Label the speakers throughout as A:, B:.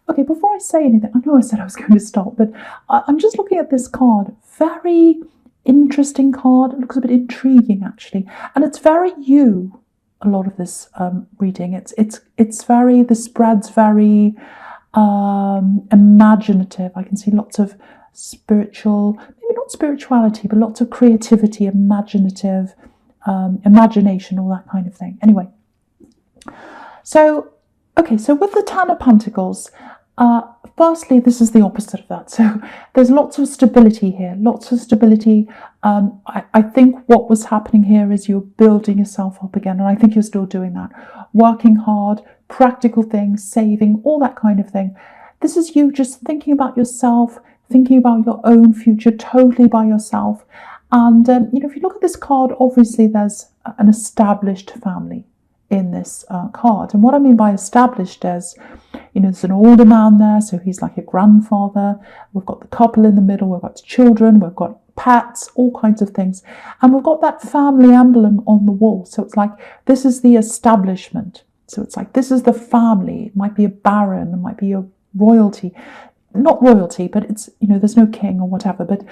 A: Okay, before I say anything, I know I said I was going to stop, but I'm just looking at this card. Very interesting card. It looks a bit intriguing, actually, and it's very you. A lot of this reading, it's very, the spread's very imaginative. I can see lots of spiritual, maybe not spirituality, but lots of creativity, imaginative, imagination, all that kind of thing. Anyway, so okay, so with the Ten of Pentacles, firstly, this is the opposite of that. So there's lots of stability here, lots of stability. I think what was happening here is you're building yourself up again, and I think you're still doing that. Working hard, practical things, saving, all that kind of thing. This is you just thinking about yourself, thinking about your own future, totally by yourself. And, if you look at this card, obviously there's an established family in this card. And what I mean by established is, there's an older man there, so he's like a grandfather. We've got the couple in the middle, we've got children, we've got pets, all kinds of things. And we've got that family emblem on the wall. So it's like, this is the establishment. So it's like, this is the family. It might be a baron, it might be a royalty. Not royalty, but it's, there's no king or whatever, but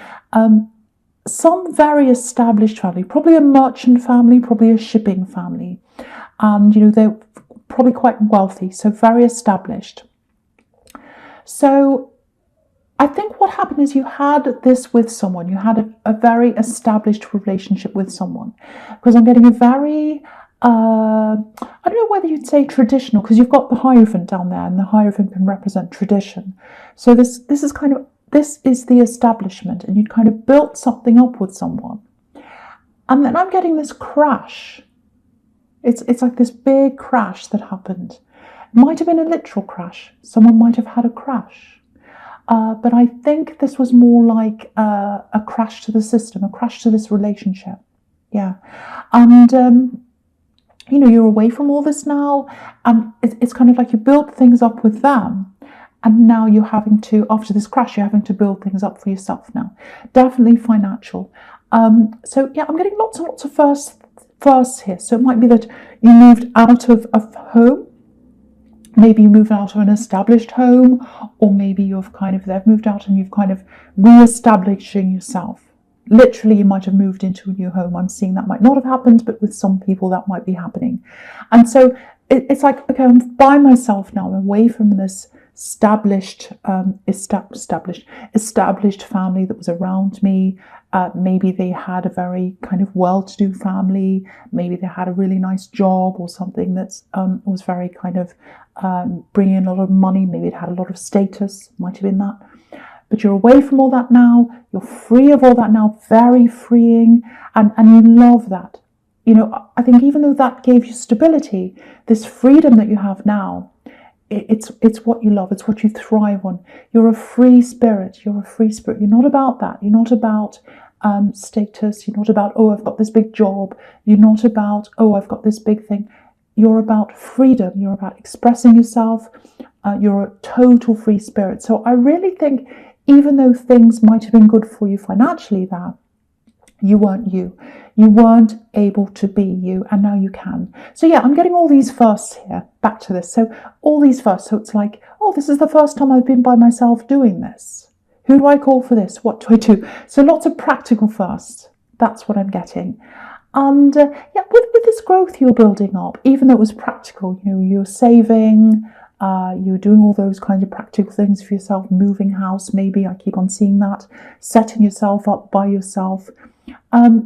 A: some very established family, probably a merchant family, probably a shipping family. And, they're probably quite wealthy, so very established. So I think what happened is you had this with someone. You had a very established relationship with someone. Because I'm getting a very, I don't know whether you'd say traditional, because you've got the Hierophant down there, and the Hierophant can represent tradition. So this is the establishment, and you'd kind of built something up with someone. And then I'm getting this crash. It's like this big crash that happened. It might have been a literal crash. Someone might have had a crash. But I think this was more like a crash to the system, a crash to this relationship. Yeah. And, you're away from all this now. And it's kind of like you built things up with them. And now you're having to, after this crash, you're having to build things up for yourself now. Definitely financial. So, yeah, I'm getting lots and lots of firsts here. So it might be that you moved out of a home. Maybe you moved out of an established home, or maybe they've moved out and you've kind of re-establishing yourself. Literally, you might have moved into a new home. I'm seeing that might not have happened, but with some people that might be happening. And so it's like, okay, I'm by myself now. I'm away from this established family that was around me. Maybe they had a very kind of well-to-do family. Maybe they had a really nice job or something that was very kind of bringing in a lot of money. Maybe it had a lot of status. Might have been that. But you're away from all that now. You're free of all that now. Very freeing, and you love that. I think even though that gave you stability, this freedom that you have now, it's what you love. It's what you thrive on. You're a free spirit. You're a free spirit. You're not about that. You're not about status. You're not about, oh, I've got this big job. You're not about, oh, I've got this big thing. You're about freedom. You're about expressing yourself. You're a total free spirit. So I really think, even though things might have been good for you financially, that you weren't you. You weren't able to be you, and now you can. So yeah, I'm getting all these firsts here. Back to this. So all these firsts. So it's like, oh, this is the first time I've been by myself doing this. Who do I call for this? What do I do? So lots of practical firsts. That's what I'm getting. And yeah, with this growth you're building up, even though it was practical, you're saving, you're doing all those kinds of practical things for yourself, moving house, maybe, I keep on seeing that, setting yourself up by yourself.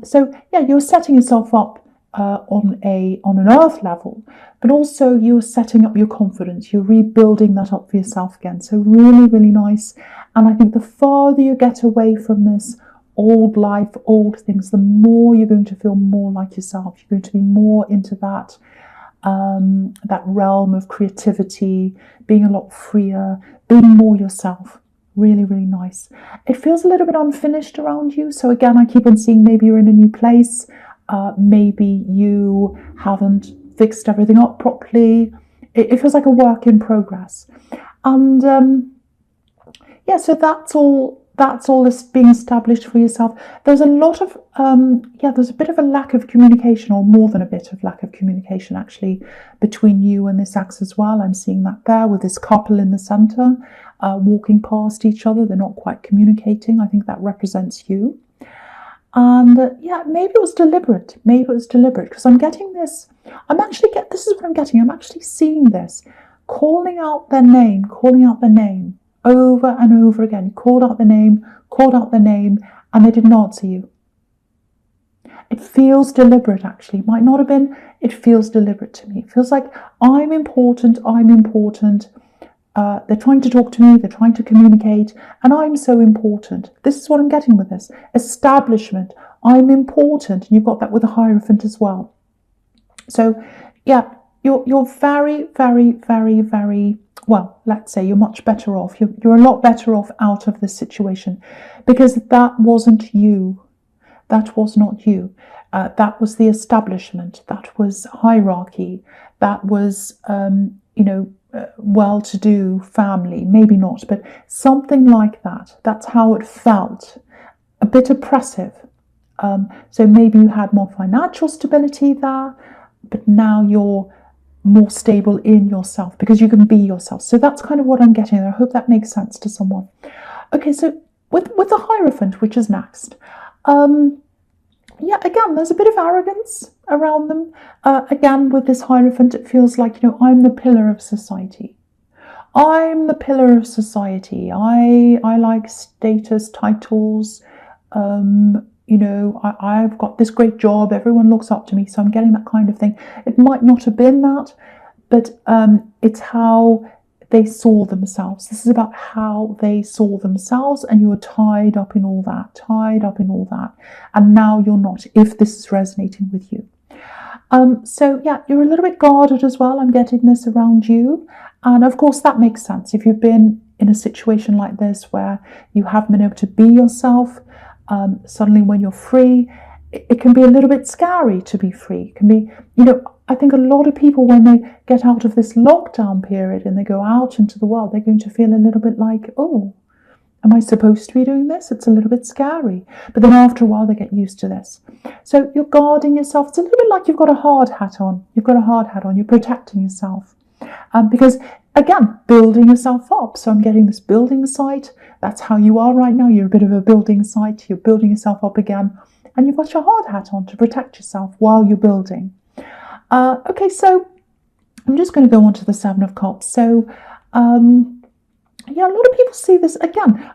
A: So yeah, you're setting yourself up on an earth level, but also you're setting up your confidence. You're rebuilding that up for yourself again. So really, really nice. And I think the farther you get away from this old life, old things, the more you're going to feel more like yourself. You're going to be more into that realm of creativity, being a lot freer, being more yourself. Really, really nice. It feels a little bit unfinished around you. So again, I keep on seeing maybe you're in a new place. Maybe you haven't fixed everything up properly. It feels like a work in progress. And yeah, so that's all that's all this being established for yourself. There's a lot of, there's a bit of a lack of communication, or more than a bit of lack of communication actually, between you and this ex as well. I'm seeing that there with this couple in the center, walking past each other. They're not quite communicating. I think that represents you. And maybe it was deliberate. Maybe it was deliberate, because I'm getting this. This is what I'm getting. I'm actually seeing this. Calling out their name over and over again. You called out the name, and they didn't answer you. It feels deliberate, actually. It might not have been. It feels deliberate to me. It feels like I'm important. They're trying to talk to me. They're trying to communicate. And I'm so important. This is what I'm getting with this. Establishment. I'm important. And you've got that with a Hierophant as well. So, yeah, you're very, very, very, very, well, let's say you're much better off. You're a lot better off out of this situation, because that wasn't you. That was not you. That was the establishment. That was hierarchy. That was, well-to-do family. Maybe not, but something like that. That's how it felt. A bit oppressive. So maybe you had more financial stability there, but now you're more stable in yourself because you can be yourself. So that's kind of what I'm getting there. I hope that makes sense to someone. Okay, so with the Hierophant, which is next, again, there's a bit of arrogance around them. Again, with this Hierophant, it feels like, I'm the pillar of society. I'm the pillar of society. I like status, titles. I've got this great job. Everyone looks up to me. So I'm getting that kind of thing. It might not have been that, but it's how they saw themselves. This is about how they saw themselves, and you were tied up in all that. And now you're not, if this is resonating with you. You're a little bit guarded as well. I'm getting this around you. And of course, that makes sense. If you've been in a situation like this where you haven't been able to be yourself, suddenly when you're free, it can be a little bit scary to be free. It can be, I think a lot of people, when they get out of this lockdown period and they go out into the world, they're going to feel a little bit like, oh, am I supposed to be doing this? It's a little bit scary. But then after a while, they get used to this. So you're guarding yourself. It's a little bit like you've got a hard hat on. You're protecting yourself. Because, again, building yourself up. So I'm getting this building site. That's how you are right now. You're a bit of a building site. You're building yourself up again. And you've got your hard hat on to protect yourself while you're building. Okay, so I'm just going to go on to the Seven of Cups. So, a lot of people see this, again,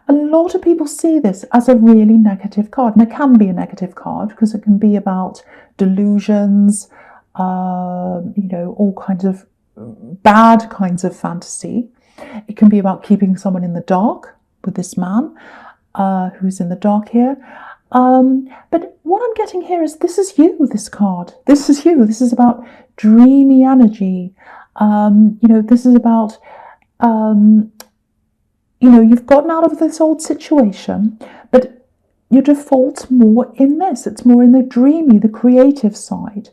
A: as a really negative card. And it can be a negative card because it can be about delusions, all kinds of bad kinds of fantasy. It can be about keeping someone in the dark with this man who's in the dark here. But what I'm getting here is this is you, this card. This is you. This is about dreamy energy. This is about, you've gotten out of this old situation, but your default's more in this. It's more in the dreamy, the creative side.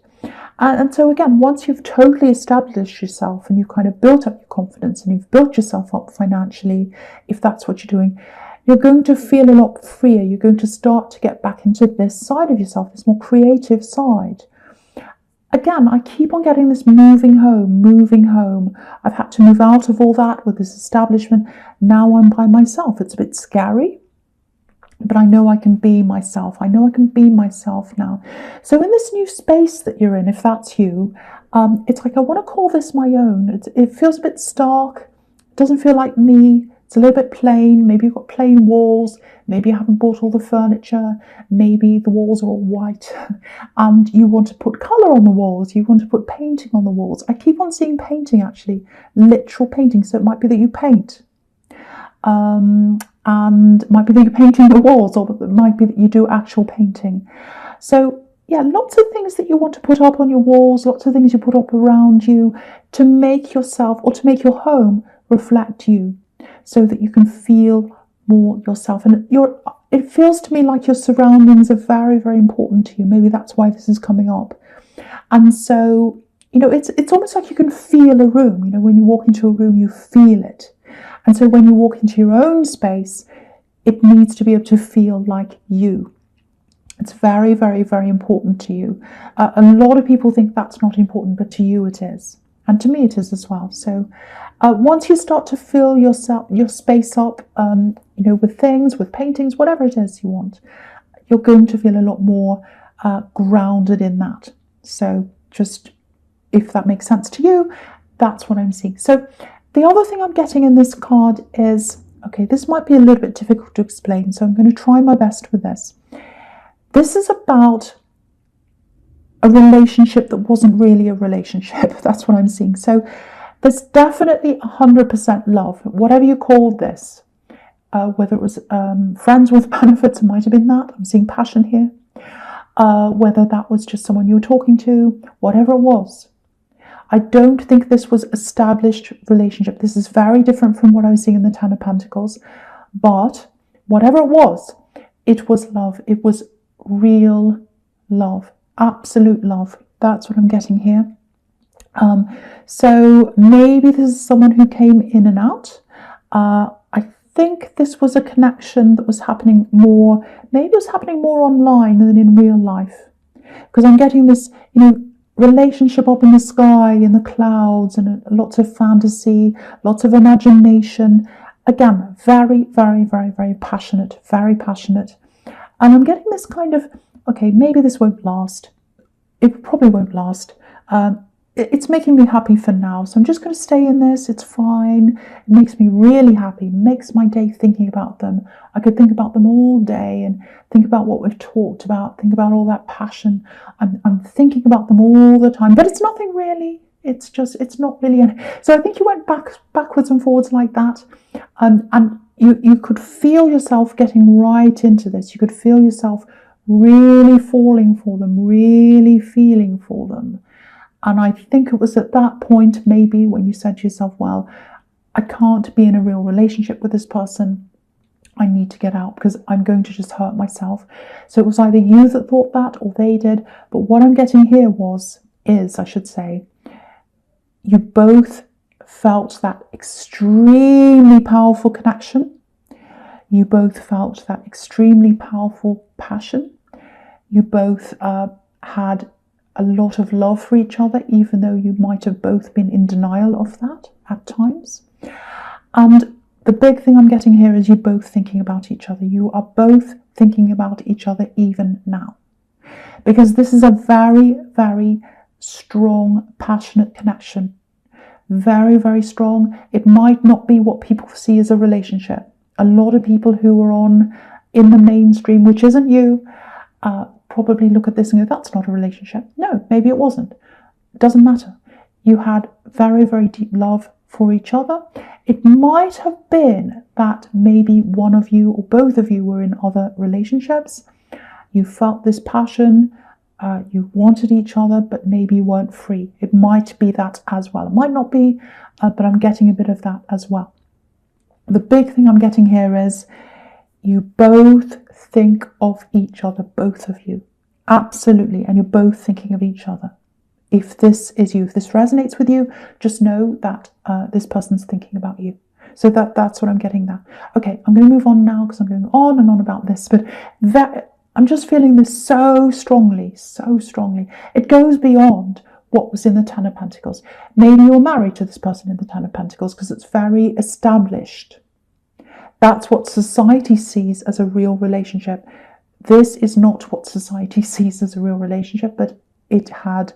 A: And so again, once you've totally established yourself and you've kind of built up your confidence and you've built yourself up financially, if that's what you're doing, you're going to feel a lot freer. You're going to start to get back into this side of yourself, this more creative side. Again, I keep on getting this moving home. I've had to move out of all that with this establishment. Now I'm by myself. It's a bit scary, but I know I can be myself. Now. So in this new space that you're in, if that's you, it's like I want to call this my own. It feels a bit stark. It doesn't feel like me. It's a little bit plain. Maybe you've got plain walls. Maybe you haven't bought all the furniture. Maybe the walls are all white and you want to put colour on the walls. You want to put painting on the walls. I keep on seeing painting, actually, literal painting. So it might be that you paint. And it might be that you're painting the walls, or it might be that you do actual painting. So yeah, lots of things that you want to put up on your walls, lots of things you put up around you to make yourself, or to make your home reflect you, so that you can feel more yourself. And it feels to me like your surroundings are very, very important to you. Maybe that's why this is coming up. And so, it's almost like you can feel a room. When you walk into a room, you feel it. And so when you walk into your own space, it needs to be able to feel like you. It's very, very, very important to you. A lot of people think that's not important, but to you it is. And to me it is as well. So once you start to fill your space up, with things, with paintings, whatever it is you want, you're going to feel a lot more grounded in that. So just, if that makes sense to you, that's what I'm seeing. So the other thing I'm getting in this card is, okay, this might be a little bit difficult to explain, so I'm going to try my best with this. This is about a relationship that wasn't really a relationship. That's what I'm seeing. So there's definitely 100% love, whatever you call this. Whether it was friends with benefits, it might have been that. I'm seeing passion here. Whether that was just someone you were talking to, whatever it was. I don't think this was established relationship. This is very different from what I was seeing in the Ten of Pentacles. But whatever it was love. It was real love, absolute love. That's what I'm getting here. So maybe this is someone who came in and out. I think this was a connection that was happening more, maybe it was happening more online than in real life. Because I'm getting this, relationship up in the sky, in the clouds, and lots of fantasy, lots of imagination. Again, very, very, very, very passionate, very passionate. And I'm getting this kind of, okay, maybe this won't last. It probably won't last. It's making me happy for now. So I'm just going to stay in this. It's fine. It makes me really happy. It makes my day thinking about them. I could think about them all day and think about what we've talked about, think about all that passion. I'm thinking about them all the time, but it's nothing really. It's not really. So I think you went backwards and forwards like that. And you could feel yourself getting right into this. You could feel yourself really falling for them, really feeling for them. And I think it was at that point, maybe, when you said to yourself, well, I can't be in a real relationship with this person. I need to get out because I'm going to just hurt myself. So it was either you that thought that or they did. But what I'm getting here is, I should say, you both felt that extremely powerful connection. You both felt that extremely powerful passion. You both had a lot of love for each other, even though you might have both been in denial of that at times. And the big thing I'm getting here is you both thinking about each other. You are both thinking about each other even now. Because this is a very, very strong, passionate connection. Very, very strong. It might not be what people see as a relationship. A lot of people who are in the mainstream, which isn't you, probably look at this and go, that's not a relationship. No, maybe it wasn't. It doesn't matter. You had very, very deep love for each other. It might have been that maybe one of you or both of you were in other relationships. You felt this passion. You wanted each other, but maybe you weren't free. It might be that as well. It might not be, but I'm getting a bit of that as well. The big thing I'm getting here is you both think of each other, both of you. Absolutely. And you're both thinking of each other. If this is you, if this resonates with you, just know that this person's thinking about you. So that's what I'm getting there. Okay, I'm going to move on now because I'm going on and on about this. But I'm just feeling this so strongly, so strongly. It goes beyond what was in the Ten of Pentacles. Maybe you're married to this person in the Ten of Pentacles because it's very established. That's what society sees as a real relationship. This is not what society sees as a real relationship, but it had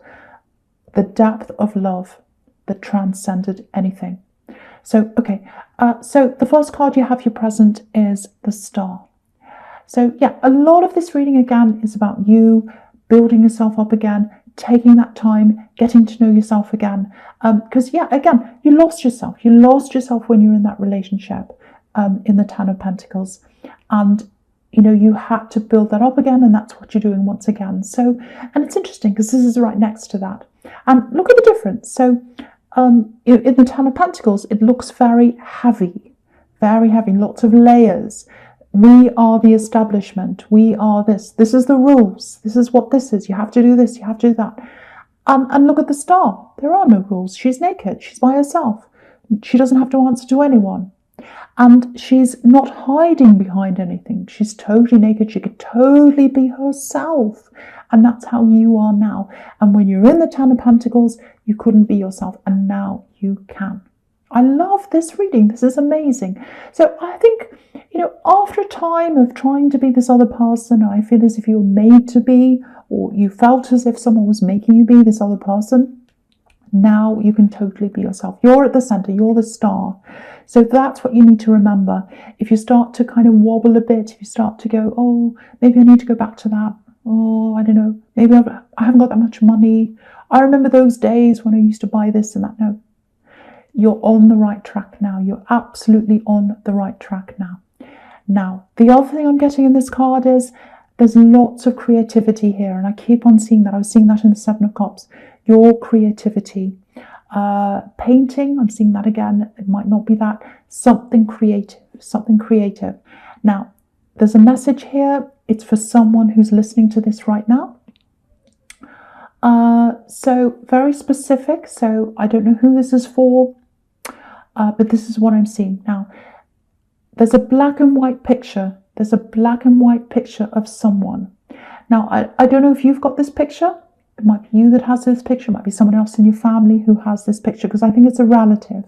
A: the depth of love that transcended anything. So, okay, so the first card you have here present is the Star. So, yeah, a lot of this reading, again, is about you building yourself up again, taking that time, getting to know yourself again. Because, yeah, again, you lost yourself. You lost yourself when you were in that relationship in the Ten of Pentacles. And you had to build that up again, and that's what you're doing once again. So, and it's interesting because this is right next to that. And look at the difference. So, in the Ten of Pentacles, it looks very heavy, lots of layers. We are the establishment. We are this. This is the rules. This is what this is. You have to do this. You have to do that. And look at the Star. There are no rules. She's naked. She's by herself. She doesn't have to answer to anyone. And she's not hiding behind anything. She's totally naked. She could totally be herself. And that's how you are now. And when you're in the Ten of Pentacles, you couldn't be yourself. And now you can. I love this reading. This is amazing. So I think, after a time of trying to be this other person, I feel as if you were made to be, or you felt as if someone was making you be this other person, now you can totally be yourself. You're at the center. You're the star. So that's what you need to remember. If you start to kind of wobble a bit, if you start to go, oh, maybe I need to go back to that. Oh, I don't know. Maybe I haven't got that much money. I remember those days when I used to buy this and that. No, you're on the right track now. You're absolutely on the right track now. Now, the other thing I'm getting in this card is there's lots of creativity here. And I keep on seeing that. I was seeing that in the Seven of Cups. Your creativity. Painting, I'm seeing that again. It might not be that. Something creative. Something creative. Now, there's a message here. It's for someone who's listening to this right now. So very specific. So I don't know who this is for, but this is what I'm seeing. Now, there's a black and white picture. There's a black and white picture of someone. Now, I don't know if you've got this picture. It might be you that has this picture. It might be someone else in your family who has this picture, because I think it's a relative.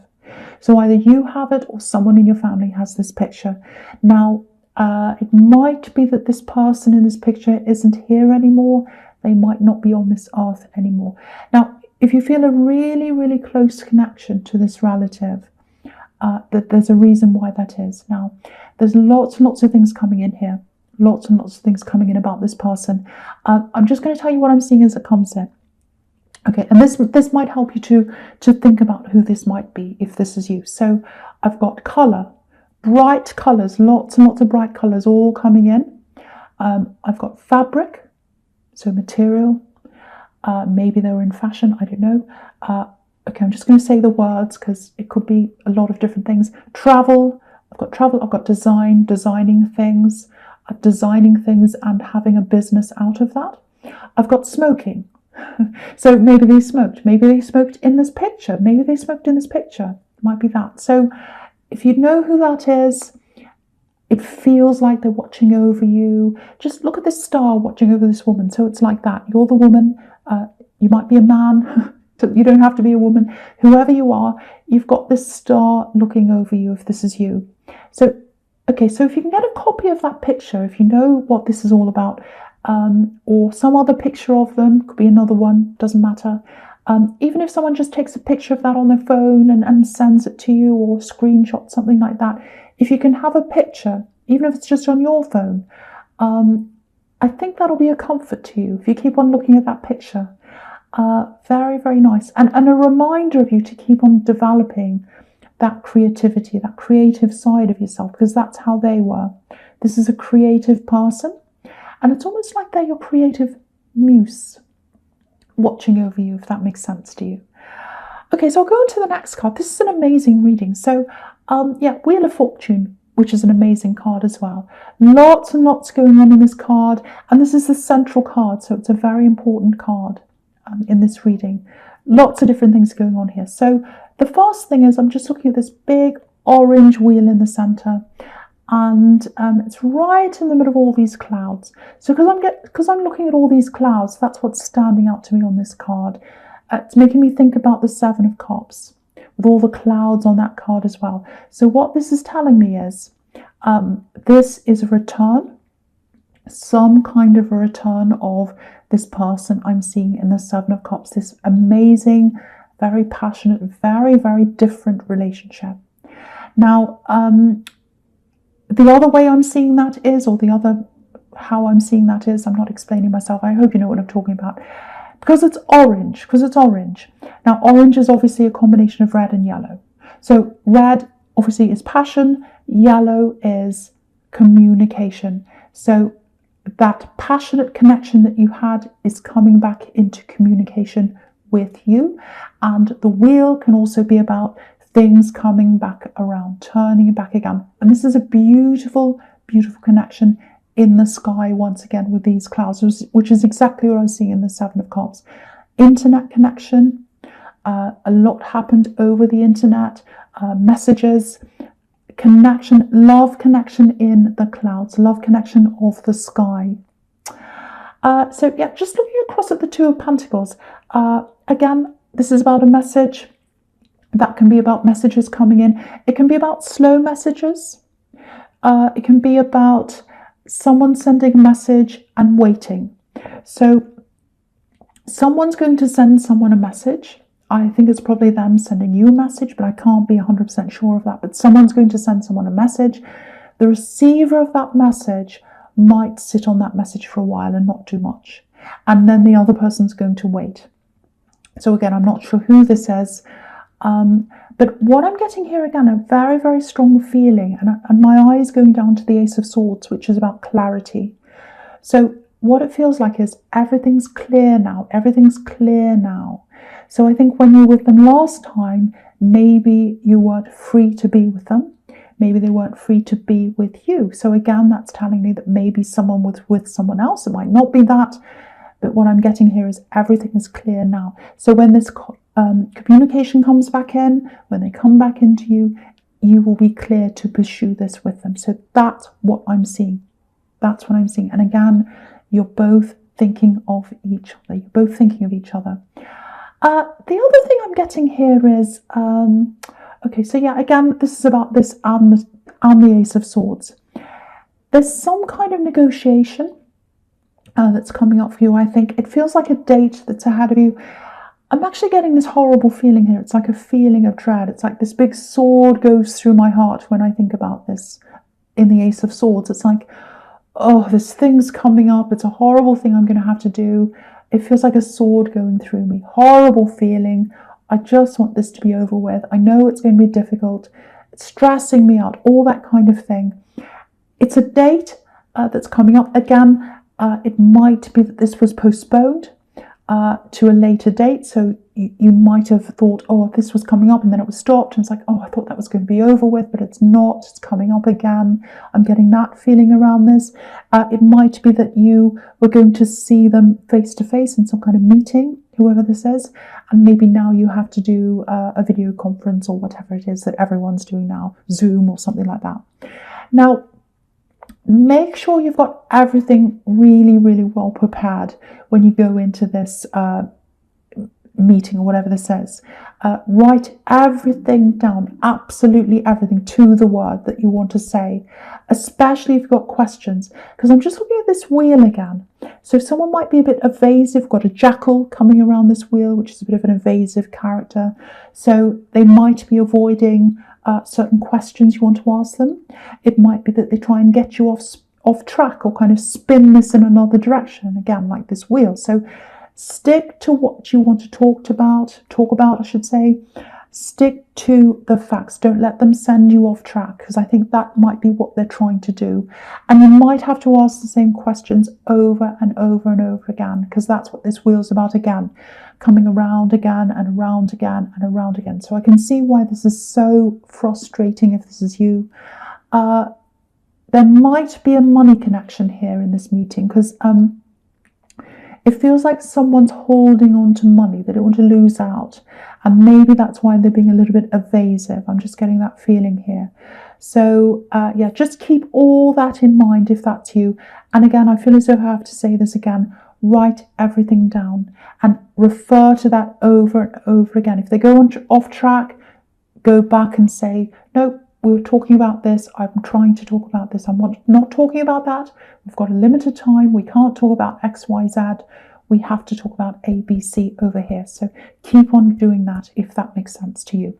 A: So either you have it or someone in your family has this picture. Now, it might be that this person in this picture isn't here anymore. They might not be on this earth anymore. Now, if you feel a really, really close connection to this relative, that there's a reason why that is. Now, there's lots and lots of things coming in here. Lots and lots of things coming in about this person. I'm just going to tell you what I'm seeing as it comes in. Okay, and this might help you to think about who this might be if this is you. So I've got colour, bright colours, lots and lots of bright colours all coming in. I've got fabric, so material. Maybe they were in fashion, I don't know. Okay, I'm just going to say the words because it could be a lot of different things. Travel, I've got designing things and having a business out of that. I've got smoking. So maybe they smoked. Maybe they smoked in this picture. Maybe they smoked in this picture. It might be that. So if you know who that is, it feels like they're watching over you. Just look at this star watching over this woman. So it's like that. You're the woman. You might be a man. You don't have to be a woman. Whoever you are, you've got this star looking over you if this is you. So, okay, so if you can get a copy of that picture, if you know what this is all about, or some other picture of them, could be another one, doesn't matter. Even if someone just takes a picture of that on their phone and sends it to you, or screenshot something like that, if you can have a picture, even if it's just on your phone, I think that'll be a comfort to you if you keep on looking at that picture. Very, very nice. And a reminder of you to keep on developing that creativity, that creative side of yourself, because that's how they were. This is a creative person, and it's almost like they're your creative muse watching over you, if that makes sense to you. Okay, so I'll go on to the next card. This is an amazing reading. So, Wheel of Fortune, which is an amazing card as well. Lots and lots going on in this card, and this is the central card, so it's a very important card in this reading. Lots of different things going on here. So the first thing is I'm just looking at this big orange wheel in the center, and it's right in the middle of all these clouds. So because I'm looking at all these clouds, that's what's standing out to me on this card. It's making me think about the Seven of Cups with all the clouds on that card as well. So what this is telling me is this is a return, some kind of a return of this person I'm seeing in the Seven of Cups, this amazing, very passionate, very, very different relationship. Now, the other way I'm seeing that is, or the other how I'm seeing that is, I'm not explaining myself. I hope you know what I'm talking about. Because it's orange. Now, orange is obviously a combination of red and yellow. So red obviously is passion, yellow is communication. So that passionate connection that you had is coming back into communication with you. And the wheel can also be about things coming back around, turning it back again. And this is a beautiful, beautiful connection in the sky once again with these clouds, which is exactly what I was seeing in the Seven of Cups. Internet connection, a lot happened over the internet, messages, connection, love connection in the clouds, love connection of the sky. So yeah, just looking across at the Two of Pentacles. Again, this is about a message. That can be about messages coming in. It can be about slow messages. It can be about someone sending a message and waiting. So someone's going to send someone a message. I think it's probably them sending you a message, but I can't be 100% sure of that. But someone's going to send someone a message. The receiver of that message might sit on that message for a while and not do much. And then the other person's going to wait. So again, I'm not sure who this is. But what I'm getting here again, a very, very strong feeling, and my eyes going down to the Ace of Swords, which is about clarity. So what it feels like is everything's clear now. Everything's clear now. So I think when you were with them last time, maybe you weren't free to be with them. Maybe they weren't free to be with you. So again, that's telling me that maybe someone was with someone else. It might not be that. But what I'm getting here is everything is clear now. So when this communication comes back in, when they come back into you, you will be clear to pursue this with them. So that's what I'm seeing. That's what I'm seeing. And again, you're both thinking of each other. You're both thinking of each other. The other thing I'm getting here is, okay, so yeah, again, this is about this and the Ace of Swords. There's some kind of negotiation that's coming up for you, I think. It feels like a date that's ahead of you. I'm actually getting this horrible feeling here. It's like a feeling of dread. It's like this big sword goes through my heart when I think about this in the Ace of Swords. It's like, oh, this thing's coming up. It's a horrible thing I'm going to have to do. It feels like a sword going through me. Horrible feeling. I just want this to be over with. I know it's going to be difficult. It's stressing me out, all that kind of thing. It's a date that's coming up. Again, it might be that this was postponed to a later date. So you might have thought, oh, this was coming up, and then it was stopped. And it's like, oh, I thought that was going to be over with, but it's not. It's coming up again. I'm getting that feeling around this. It might be that you were going to see them face to face in some kind of meeting, whoever this is. And maybe now you have to do a video conference or whatever it is that everyone's doing now, Zoom or something like that. Now, make sure you've got everything really, really well prepared when you go into this meeting or whatever this is. Write everything down, absolutely everything to the word that you want to say, especially if you've got questions, because I'm just looking at this wheel again. So someone might be a bit evasive, got a jackal coming around this wheel, which is a bit of an evasive character. So they might be avoiding certain questions you want to ask them. It might be that they try and get you off track or kind of spin this in another direction, again, like this wheel. So stick to what you want to talk about, I should say. Stick to the facts. Don't let them send you off track, because I think that might be what they're trying to do. And you might have to ask the same questions over and over and over again, because that's what this wheel's about again, coming around again and around again and around again. So I can see why this is so frustrating if this is you. There might be a money connection here in this meeting, because it feels like someone's holding on to money. They don't want to lose out. And maybe that's why they're being a little bit evasive. I'm just getting that feeling here. So yeah, just keep all that in mind if that's you. And again, I feel as though I have to say this again. Write everything down and refer to that over and over again. If they go off track, go back and say, no, we were talking about this. I'm trying to talk about this. I'm not talking about that. We've got a limited time. We can't talk about X, Y, Z. We have to talk about A, B, C over here. So keep on doing that if that makes sense to you.